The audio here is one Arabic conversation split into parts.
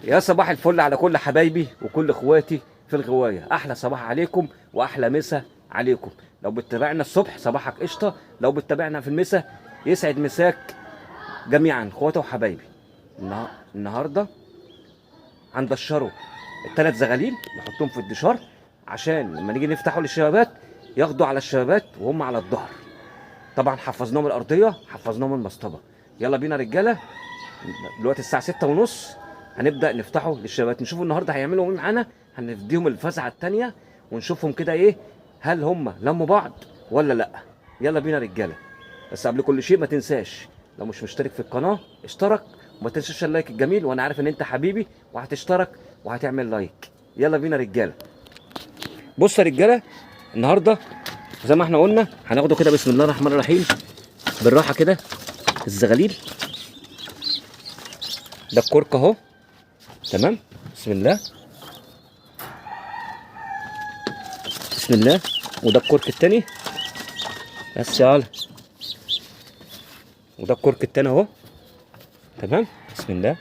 يا صباح الفل على كل حبايبي وكل اخواتي في الغوايه. احلى صباح عليكم واحلى مسا عليكم. لو بتتابعنا الصبح صباحك قشطه، لو بتتابعنا في المسا يسعد مساك جميعا اخواتي وحبايبي. النهارده هندشروا الثلاث زغاليل، نحطهم في الدشار عشان لما نيجي نفتحوا للشبابات ياخدوا على الشبابات وهم على الظهر. طبعا حفظناهم الارضيه، حفظناهم المصطبه. يلا بينا رجاله، دلوقتي الساعه 6:30 هنبدا نفتحه للشباب. نشوفوا النهارده هيعملوا ايه معانا. هنديهم الفزعه الثانيه ونشوفهم كده ايه، هل هم لموا بعض ولا لا. يلا بينا رجاله. بس قبل كل شيء ما تنساش لو مش مشترك في القناه اشترك، وما تنساش اللايك الجميل، وانا عارف ان انت حبيبي وهتشترك وهتعمل لايك. يلا بينا رجاله. بصوا يا رجاله، النهارده زي ما احنا قلنا هناخده كده بسم الله الرحمن الرحيم بالراحه كده. الزغاليل ده الكرك اهو، تمام. بسم الله بسم الله. وده الكرك التاني، بس يلا. وده الكرك التاني اهو، تمام. بسم الله.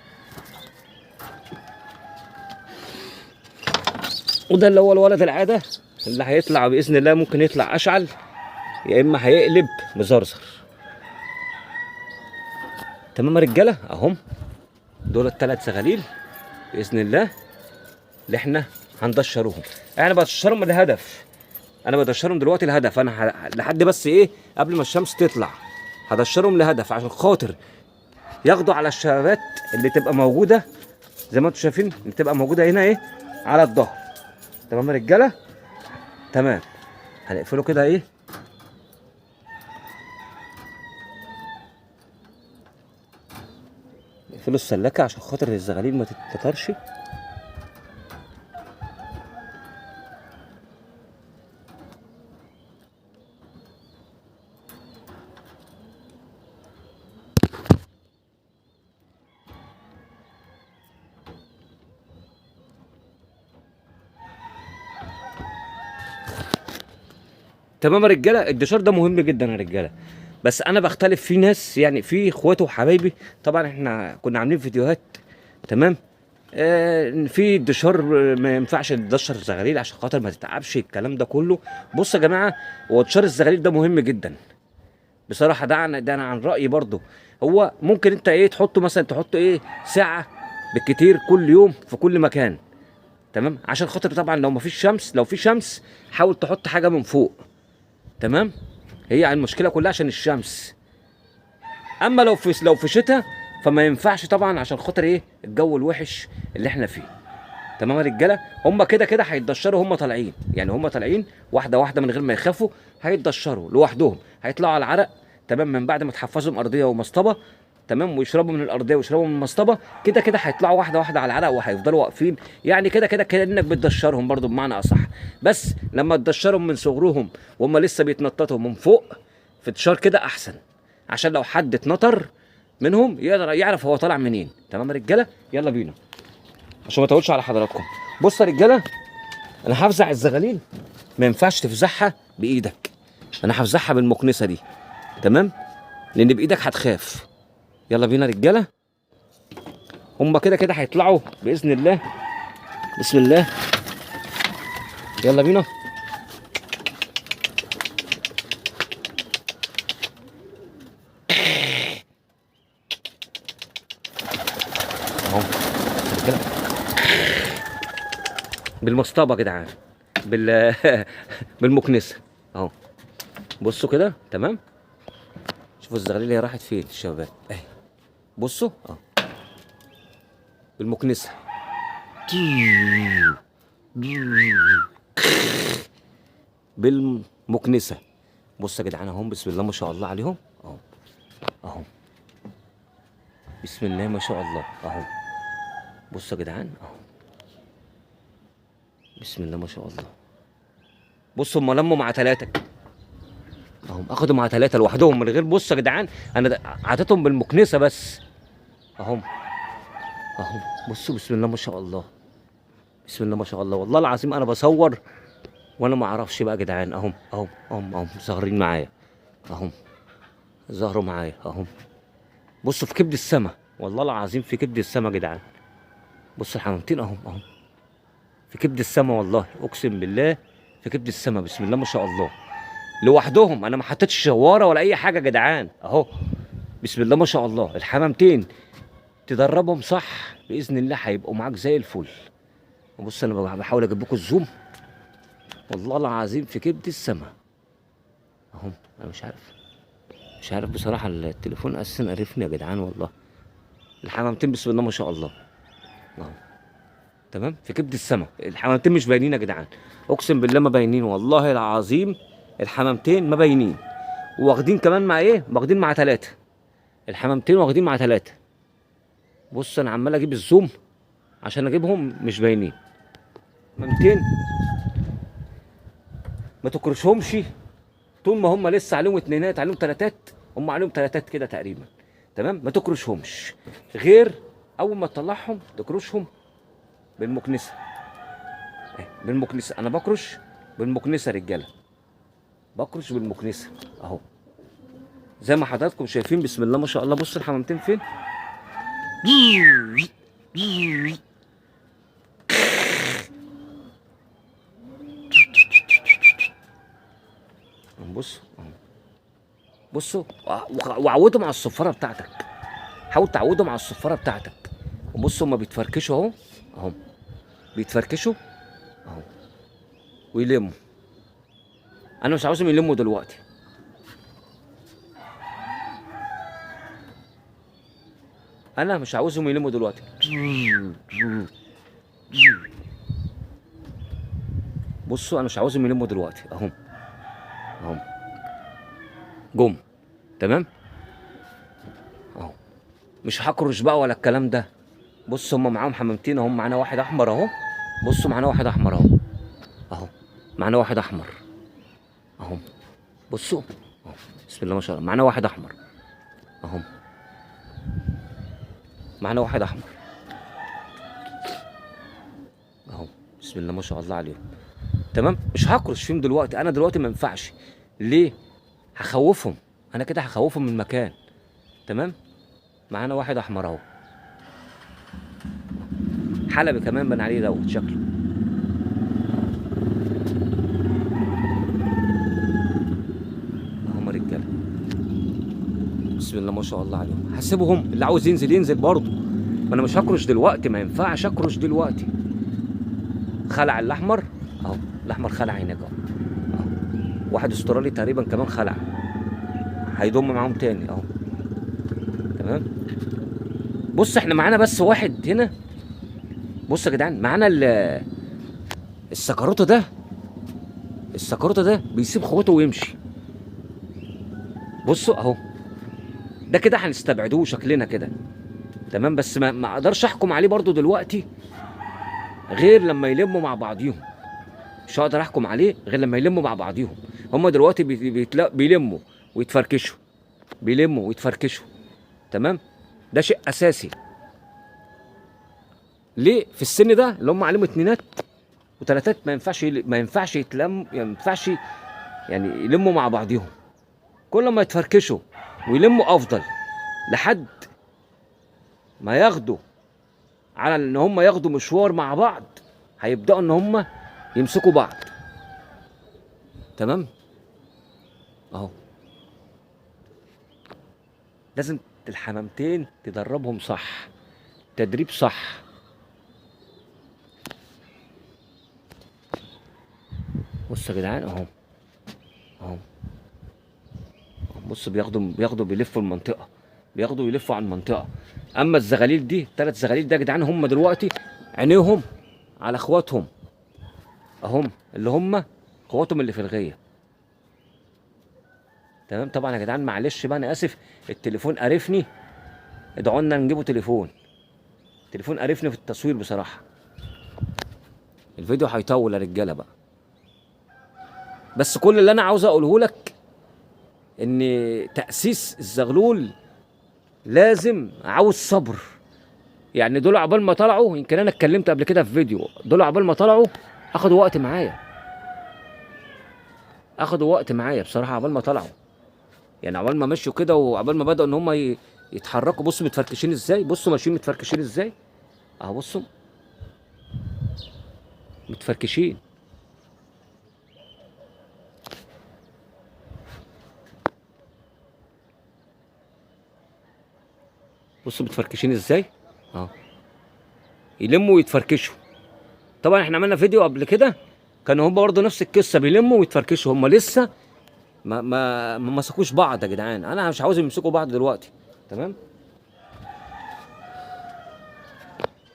وده اللي هو الولد العاده اللي هيطلع باذن الله، ممكن يطلع اشعل يا اما هيقلب مزرزر. تمام يا رجاله، اهم دول الثلاث زغاليل باذن الله اللي احنا هندشروهم. انا بدشرهم لهدف، انا بدشرهم دلوقتي لهدف. انا لحد بس ايه، قبل ما الشمس تطلع هدشرهم لهدف عشان خاطر ياخدوا على الشبابات اللي تبقى موجوده زي ما انتم شايفين، اللي تبقى موجوده هنا ايه على الظهر. تمام يا رجاله، تمام. هنقفله كده ايه، نقفله السلاكه عشان خاطر الزغاليل ما تتطرش. تمام يا رجاله، الدشار ده مهم جدا يا رجاله. بس انا بختلف في ناس، يعني في اخواته وحبايبي. طبعا احنا كنا عاملين فيديوهات، تمام. في الدشار ما ينفعش تدشر الزغاليل عشان خاطر ما تتعبش الكلام ده كله. بص يا جماعه، هو دشار الزغاليل ده مهم جدا بصراحه. ده انا عن رايي برضو. هو ممكن انت ايه تحطه، مثلا تحطه ايه ساعه بالكتير كل يوم في كل مكان، تمام. عشان خاطر طبعا لو ما فيش شمس، لو في شمس حاول تحط حاجه من فوق، تمام. هي المشكله كلها عشان الشمس. اما لو في شتاء فما ينفعش طبعا عشان خاطر ايه الجو الوحش اللي احنا فيه. تمام يا رجاله، هم كده كده هيتدشروا، هم طالعين يعني هم طالعين واحده واحده من غير ما يخافوا. هيتدشروا لوحدهم، هيطلعوا على العرق، تمام. من بعد ما تحفظهم ارضيه ومصطبه، تمام، ويشربوا من الارضيه ويشربوا من المصطبه، كده كده هيطلعوا واحده واحده على العرق وهيفضلوا واقفين. يعني كده كده كانك بتدشرهم برضو بمعنى اصح. بس لما تدشرهم من صغرهم وهم لسه بيتنططوا من فوق في دشار كده احسن، عشان لو حد اتنطر منهم يقدر يعرف هو طالع منين. تمام يا رجاله، يلا بينا عشان ما اطولش على حضراتكم. بص يا رجاله، انا هفزع الزغاليل، ما ينفعش تفزعها بايدك، انا هفزعها بالمكنسه دي، تمام، لان بايدك هتخاف. يلا بينا رجاله، هم كده كده هيطلعوا باذن الله. بسم الله، يلا بينا. اهو رجاله بالمصطبه يا جدعان، بالمكنسه اهو. بصوا كده، تمام. شوفوا الزغاليل هي راحت فين الشباب اهي. بصوا اهو بالمكنسه. بالمكنسه. بص يا جدعان اهم، بسم الله ما شاء الله عليهم اهو. اهو بسم الله ما شاء الله اهو. بصوا يا جدعان اهو، بسم الله ما شاء الله. بصوا هم لموا مع ثلاثه اهو، اخدوا مع ثلاثه لوحدهم من غير. بصوا يا جدعان انا عطيتهم بالمكنسه بس اهم اهو. بصوا بسم الله ما شاء الله، بسم الله ما شاء الله. والله العظيم انا بصور وانا ما اعرفش بقى يا جدعان. اهم ظاهرين معايا اهم، ظهروا معايا اهم. بصوا في كبد السما، والله العظيم في كبد السما يا جدعان بص الحمامتين اهم اهم في كبد السما، والله اقسم بالله في كبد السما، بسم الله ما شاء الله، لوحدهم. انا ما حطيتش شواره ولا اي حاجه يا جدعان اهو. بسم الله ما شاء الله. الحمامتين تدربهم صح باذن الله هيبقوا معاك زي الفل. بص انا بحاول اجيب لكم الزوم، والله العظيم في كبد السما اهم. انا مش عارف بصراحه، التليفون اساسا قرفني يا جدعان والله. الحمامتين بسم الله ما شاء الله اهو. تمام في كبد السما. الحمامتين مش باينين يا جدعان، اقسم بالله ما باينين والله العظيم. الحمامتين ما باينين، واخدين كمان مع ايه، واخدين مع 3. الحمامتين واخدين مع 3. بص انا عمال اجيب الزوم عشان اجيبهم مش باينين. حمامتين ما تكرشهمش طول ما هم لسه عليهم اتنينات، عليهم تلاتات، هم عليهم تلاتات كده تقريبا. تمام ما تكرشهمش غير اول ما تطلعهم تكرشهم بالمكنسه. بالمكنسه انا بكرش بالمكنسه يا رجاله، بكرش بالمكنسه اهو زي ما حضراتكم شايفين. بسم الله ما شاء الله. بص الحمامتين فين. بص بصوا، وعودهم على الصفاره بتاعتك، حاول تعودهم على الصفاره بتاعتك. وبصوا هما بيتفركشوا اهو اهو، بيتفركشوا اهو ويلموا. انا مش عاوزهم يلموا دلوقتي، انا مش عاوزهم يلموا دلوقتي. بصوا انا مش عاوزهم يلموا دلوقتي اهم اهم جم. تمام اهو، مش هكرش بقى ولا الكلام ده. بص هم معاهم حمامتين اهم، معانا واحد احمر اهو. بصوا معانا واحد احمر اهو اهو، معانا واحد احمر اهو. بصوا اهو بسم الله ما شاء الله، معانا واحد احمر اهو، معانا واحد احمر اهو. بسم الله ما شاء الله عليهم. تمام مش هكرش فيهم دلوقتي، انا دلوقتي ما ينفعش. ليه؟ هخوفهم، انا كده هخوفهم من المكان. تمام معانا واحد احمر اهو، حلبي كمان بان عليه دوت شكله. اهم رجاله بسم الله ما شاء الله عليهم. هسيبهم اللي عاوز ينزل ينزل برضه، ما انا مش هكرش دلوقتي، ما ينفعش اكرش دلوقتي. خلع الاحمر اهو، الاحمر خلع هناك اهو. واحد استرالي تقريبا كمان خلع، هيضم معاهم تاني اهو. تمام بص احنا معانا بس واحد هنا. بص يا جدعان معانا السكروته ده، السكروته ده بيسيب اخواته ويمشي. بصوا اهو، ده كده هنستبعدوه شكلنا كده. تمام بس ما اقدرش احكم عليه برضو دلوقتي غير لما يلموا مع بعضيهم. مش هقدر احكم عليه غير لما يلموا مع بعضيهم. هم دلوقتي بيلموا ويتفركشوا، بيلموا ويتفركشوا. تمام ده شيء اساسي. ليه في السن ده اللي هم عليهم اتنينات وتلاتات ما ينفعش يتلم، ما ينفعش يعني يلموا مع بعضيهم. كل ما يتفركشوا ويلموا افضل، لحد ما ياخدوا على ان هم ياخدوا مشوار مع بعض، هيبداوا ان هم يمسكوا بعض. تمام اهو. لازم الحمامتين تدربهم صح، تدريب صح. بصوا يا جدعان اهو اهو. بص بياخدوا بيلفوا المنطقه، بياخدوا يلفوا على المنطقه. اما الزغاليل دي، 3 زغاليل ده يا جدعان، هم دلوقتي عينيهم على اخواتهم اهم، اللي هم اخواتهم اللي في الغيه. تمام طبعا يا جدعان معلش بقى انا اسف، التليفون قرفني، ادعوا لنا نجيبوا تليفون. التليفون قرفني في التصوير بصراحه. الفيديو هيطول يا رجاله بقى. بس كل اللي انا عاوز اقوله لك ان تاسيس الزغلول لازم عاوز صبر. يعني دول عقبال ما طلعوا، يمكن انا اتكلمت قبل كده في فيديو، دول عقبال ما طلعوا اخدوا وقت معايا، اخدوا وقت معايا بصراحه عقبال ما طلعوا. يعني عقبال ما مشوا كده وعقبال ما بداوا ان هم يتحركوا. بصوا متفركشين ازاي، بصوا ماشيين متفركشين ازاي اهو. بصوا متفركشين. بصوا متفركشين ازاي. اه يلموا ويتفركشوا. طبعا احنا عملنا فيديو قبل كده كانوا هم برضه نفس القصه، بيلموا ويتفركشوا. هم لسه ما مسكوش بعض يا جدعان. انا مش عاوز يمسكوا بعض دلوقتي. تمام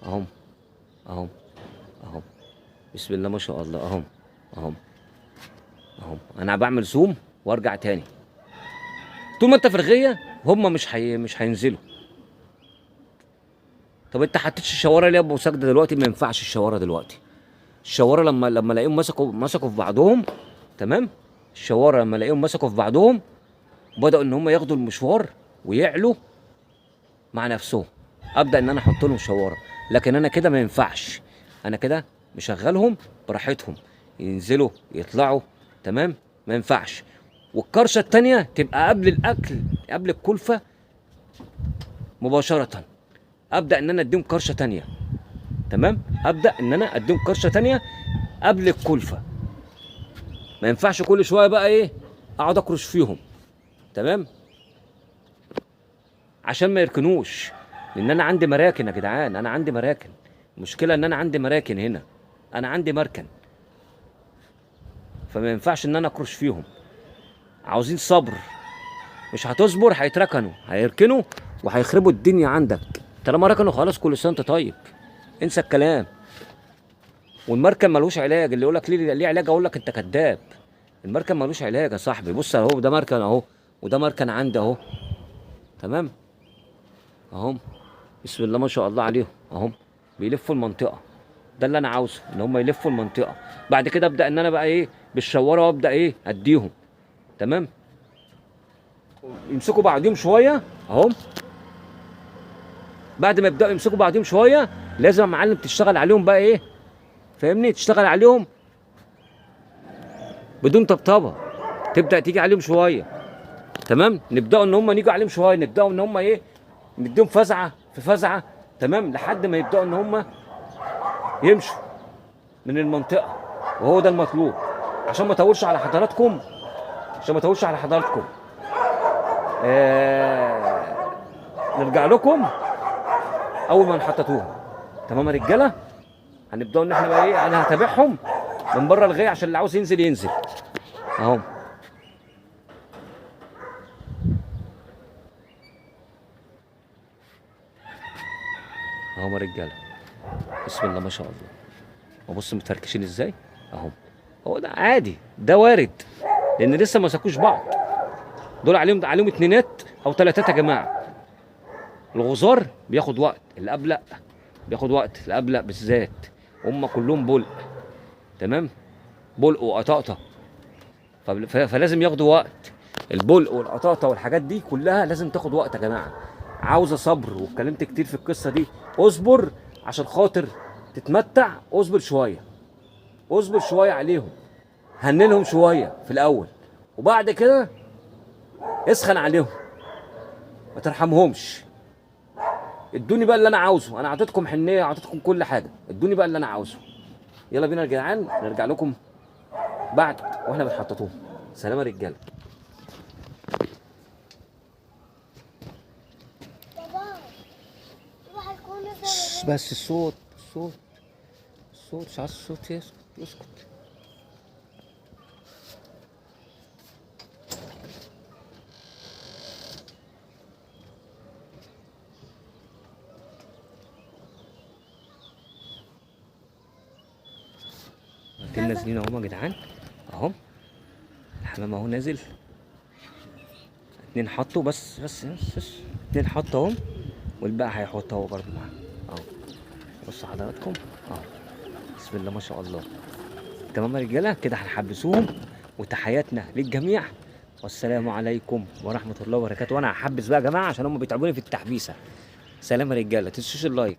اهم اهم اهم. بسم الله ما شاء الله. اهم اهم اهم. انا بعمل زوم وارجع تاني. طول ما انت في رغيه هم مش هينزلوا. طب انت حطيتش الشواره ليه يا ابو سجده دلوقتي؟ ما ينفعش الشواره دلوقتي. الشواره لما الاقيهم مسكوا في بعضهم. تمام. الشواره لما الاقيهم مسكوا في بعضهم بدأوا ان هم ياخدوا المشوار ويعلوا مع نفسهم، ابدا ان انا احط لهم شواره. لكن انا كده ما ينفعش. انا كده مشغلهم براحتهم ينزلوا يطلعوا. تمام. ما ينفعش. والكرشه التانيه تبقى قبل الاكل، قبل الكلفه مباشره. ابدا ان انا اديهم كرشه تانيه. تمام. ابدا ان انا اديهم كرشه تانيه قبل الكلفه. ما ينفعش كل شويه بقى ايه اقعد اكرش فيهم. تمام. عشان ما يركنوش. لان انا عندي مراكن يا جدعان. انا عندي مراكن. المشكله ان انا عندي مراكن هنا. انا عندي مركن. فما ينفعش ان انا اكرش فيهم. عاوزين صبر. مش هتصبر هيتركنوا، هيركنوا وهيخربوا الدنيا عندك. طالما ركنوا خلاص كل سنه وانت طيب. انسى الكلام. والمركن ملوش علاج. اللي يقول لك ليه علاج اقول لك انت كذاب. المركن ملوش علاج يا صاحبي. بص اهو ده مركن اهو، وده مركن عندي اهو. تمام اهم. بسم الله ما شاء الله عليهم اهم. بيلفوا المنطقه. ده اللي انا عاوزه، ان هم يلفوا المنطقه. بعد كده ابدا ان انا بقى ايه بالشواره وابدا ايه اديهم. تمام. يمسكوا بعضهم شويه اهم. بعد ما يبداوا يمسكوا بعضهم شويه لازم يا معلم تشتغل عليهم بقى ايه، فاهمني؟ تشتغل عليهم بدون طبطبه. تبدا تيجي عليهم شويه. تمام. نبداوا ان هم نيجوا عليهم شويه. نبداوا ان هم ايه نديهم فزعه في فزعه. تمام. لحد ما يبداوا ان هم يمشوا من المنطقه. وهو ده المطلوب. عشان ما اطولش على حضراتكم. نرجع لكم اول ما نحططوهم. تمام يا رجاله. هنبداوا ان احنا بقى ايه، انا هتابعهم من بره الغايه عشان اللي عاوز ينزل ينزل اهو. اهو يا رجاله. بسم الله ما شاء الله. وبص متفركشين ازاي اهو. هو ده عادي، ده وارد، لان لسه ما مسكوش بعض. دول عليهم اتنينات او تلاتات يا جماعه. الغزار بياخد وقت، الابلق بياخد وقت، الابلق بالذات هم كلهم بلق. تمام. بلق وقطاطه. فلازم ياخدوا وقت. البلق والقطاطه والحاجات دي كلها لازم تاخد وقت يا جماعه. عاوزه صبر. واتكلمت كتير في القصه دي. اصبر عشان خاطر تتمتع. اصبر شويه عليهم. هنلهم شويه في الاول وبعد كده اسخن عليهم. ما ترحمهمش. ادوني بقى اللي انا عاوزه. انا اعطيتكم حنيه، اعطيتكم كل حاجه. ادوني بقى اللي انا عاوزه. يلا بينا يا جدعان نرجع لكم بعد واحنا بنحططوهم. سلام يا رجاله. بس الصوت مش عايز الصوت يسكت. اتنين نازلين اهو يا جدعان اهو. الحمام اهو نازل. اتنين حطوا بس. اتنين حطوا اهو. والباقي هيحط اهو برضه معاه اهو. بصوا حضراتكم اهو. بسم الله ما شاء الله. تمام يا رجاله. كده هنحبسوهم. وتحياتنا للجميع والسلام عليكم ورحمه الله وبركاته. وانا هحبس بقى يا جماعه عشان هم بيتعبوني في التحبيسه. سلام يا رجاله. تنسوش اللايك.